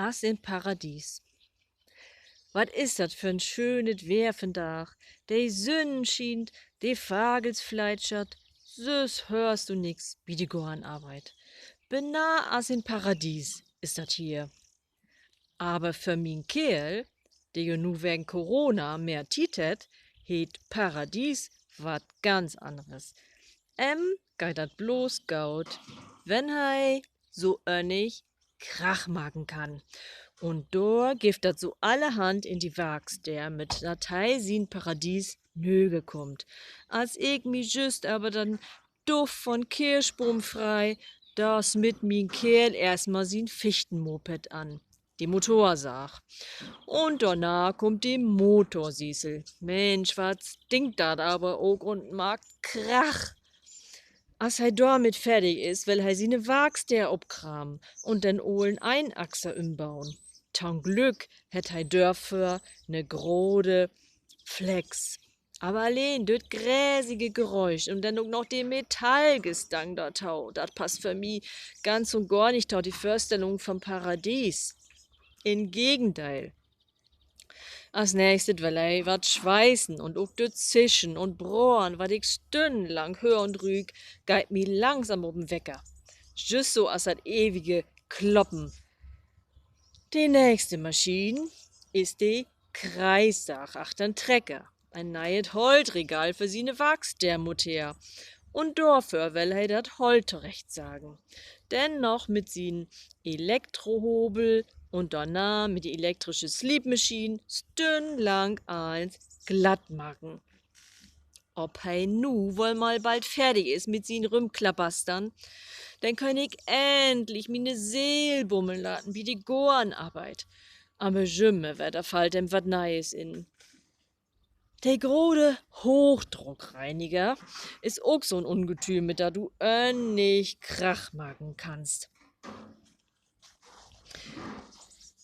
as in Paradies. Wat is dat für n schönet Wehr von Dach? De Sonn schient, de Vagels fleitschert, süß hörst du nix, wie die Arbeit. Benah as in Paradies ist dat hier. Aber für min Kerl, der jo nu wegen Corona mehr Titet, het Paradies wat ganz anderes. Geht dat bloß gaut, wenn hei so önnig Krach machen kann. Und dor gift dat so allerhand in die Wachs, der mit Datei sin Paradies nöge kommt. Als ich mi just aber dann Duft von Kirschbaum frei, das mit min Kerl erstmal sin Fichtenmoped an. Die Motorsach. Und danach kommt die Motorsiesel. Mensch, was stinkt dat aber auch und mag Krach. Als hei damit fertig ist, will hei sine Wachs der obkramen und den ohlen Einachser umbauen. Zum Glück hätt hei dörfer ne grode Flex. Aber allein döt gräsige Geräusch und dann auch noch den Metallgestank da tau, dat passt für mi ganz und gar nicht tau die Vorstellung vom Paradies. Im Gegenteil. Als nächstes will ich wat schweißen und auch dort zischen und brohren, wat ich stundenlang hör und rüg, geht mi langsam ob'n Wecker. Just so als dat ewige Kloppen. Die nächste Maschine ist die Kreissach achtern Trecker. Ein neues Holtregal für sine Wachs, der Mutter. Und dafür will er dat Holt zurecht sagen. Dennoch mit sin Elektrohobel und danach mit die elektrische Sleepmaschine stundenlang eins glatt machen. Ob hei nu wohl mal bald fertig ist mit sin Rümklabastern, dann kann ich endlich mine Seel bummeln lassen, wie die Gorenarbeit. Aber Jümme, da fällt dem wat Neues in. Der grode Hochdruckreiniger ist auch so ein Ungetüm, mit da du nicht Krach machen kannst.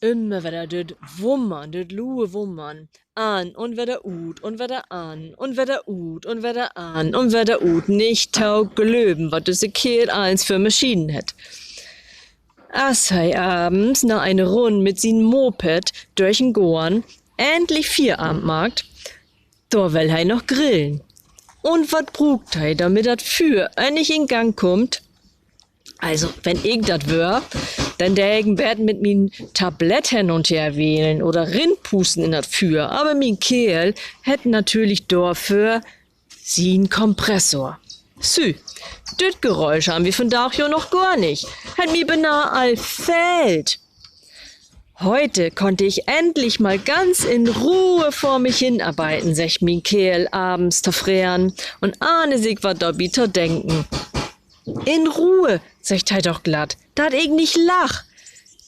Immer wieder död wummern, död luhe wummern, an und wieder ut und wieder an und wieder ut und wieder an und wieder ut, nicht taug gelöben, wat düsse Kehl eins für Maschinen hätt. As hei abends nach eine Runde mit sin Moped durch'n Goren endlich Vierabend macht, da will hei noch grillen. Und wat brugt hei, damit dat Für nicht in Gang kommt? Also, wenn ich dat wär, dann dägen werd mit min Tablett hin und her wählen oder Rindpusten in dat Für. Aber min Kerl hätt natürlich dafür sin Kompressor. Sü, düt Geräusch haben wir von da jo noch gar nicht. Hätt mi benah all fällt. Heute konnte ich endlich mal ganz in Ruhe vor mich hinarbeiten, sech min Kerl abends tafrean und ahne sich wat da bitter denken. In Ruhe, sagt hei doch glatt, dat ich nicht lach.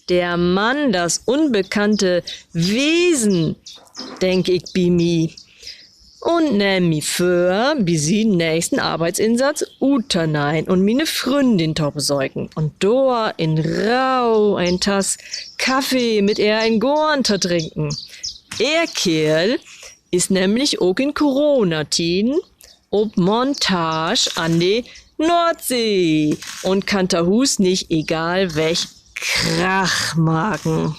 Der Mann, das unbekannte Wesen, denk ich bi mi. Und nähm mi für, bis sie nächsten Arbeitsinsatz uternein und mine Fründin to besäugen. Und doa in Rau ein Tass Kaffee mit er ein Gorn zu trinken. Er Kerl ist nämlich auch in Corona-Tien ob Montage an die Nordsee und kann Hus nicht egal welch Krach magen.